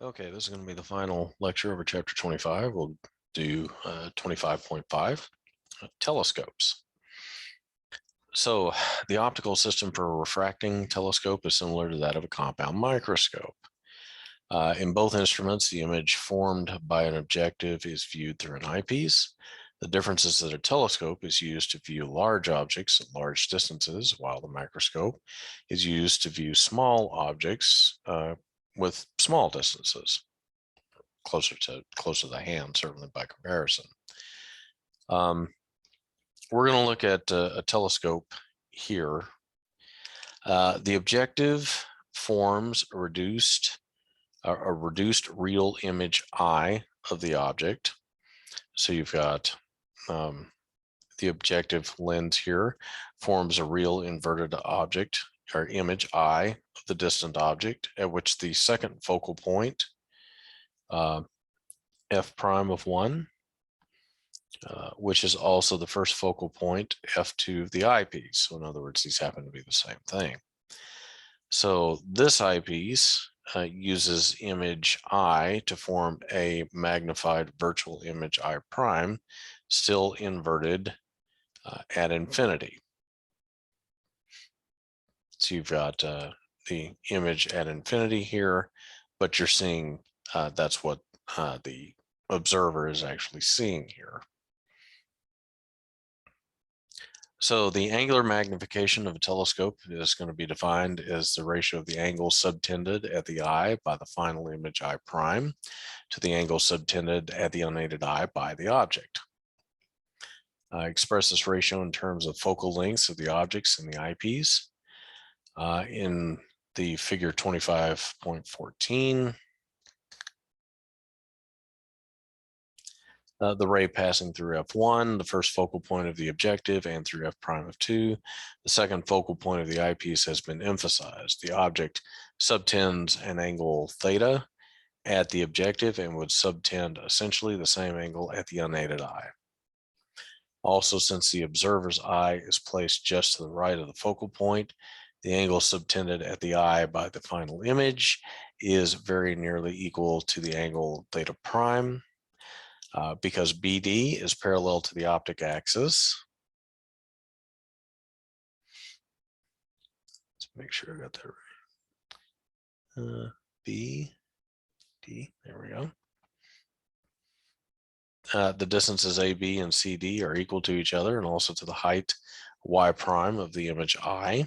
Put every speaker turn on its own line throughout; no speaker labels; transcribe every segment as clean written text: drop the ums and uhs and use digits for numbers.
Okay, this is going to be the final lecture over chapter 25. We'll do 25.5, telescopes. So the optical system for a refracting telescope is similar to that of a compound microscope. In both instruments, the image formed by an objective is viewed through an eyepiece. The difference is that a telescope is used to view large objects at large distances, while the microscope is used to view small objects with small distances, closer to the hand, certainly by comparison. We're going to look at a telescope here. The objective forms a reduced real image eye of the object. So you've got the objective lens here forms a real inverted object or image eye of the distant object, at which the second focal point, f prime of 1, which is also the first focal point, f2 of the eyepiece. So in other words, these happen to be the same thing. So this eyepiece uses image I to form a magnified virtual image I prime, still inverted at infinity. So you've got the image at infinity here, but you're seeing that's what the observer is actually seeing here. So the angular magnification of a telescope is going to be defined as the ratio of the angle subtended at the eye by the final image I prime to the angle subtended at the unaided eye by the object. I express this ratio in terms of focal lengths of the objects in the eyepiece. In the figure 25.14, the ray passing through f1, the first focal point of the objective, and through f prime of 2. The second focal point of the eyepiece has been emphasized. The object subtends an angle theta at the objective and would subtend essentially the same angle at the unaided eye. Also, since the observer's eye is placed just to the right of the focal point, the angle subtended at the eye by the final image is very nearly equal to the angle theta prime. Because BD is parallel to the optic axis. Let's make sure I got that right. BD, there we go. The distances AB and CD are equal to each other and also to the height Y prime of the image I.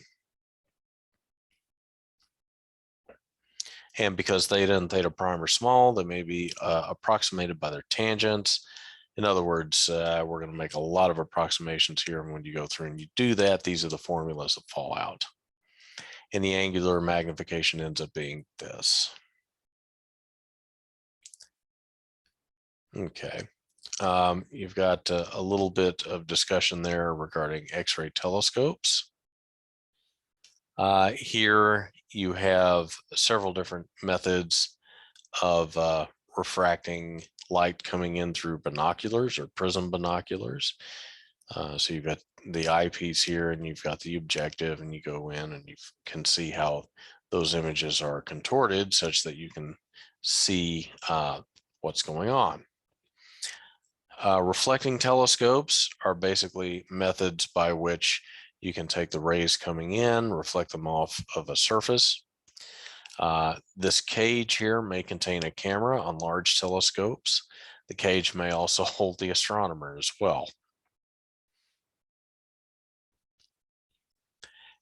And because theta and theta prime are small, they may be approximated by their tangents. In other words, we're going to make a lot of approximations here. And when you go through and you do that, these are the formulas that fall out. And the angular magnification ends up being this. Okay. You've got a little bit of discussion there regarding X-ray telescopes. Here you have several different methods of refracting light coming in through binoculars or prism binoculars. So you've got the eyepiece here and you've got the objective, and you go in and you can see how those images are contorted such that you can see what's going on. Reflecting telescopes are basically methods by which you can take the rays coming in, reflect them off of a surface. This cage here may contain a camera on large telescopes. The cage may also hold the astronomer as well.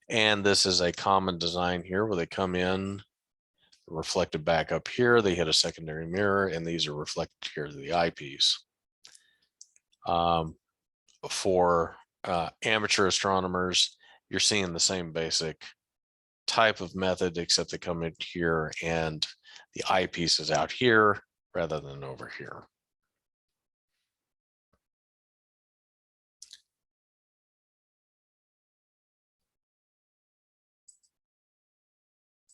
And this is a common design here where they come in, reflected back up here, they hit a secondary mirror, and these are reflected here to the eyepiece. For amateur astronomers, you're seeing the same basic type of method, except they come in here and the eyepiece is out here rather than over here.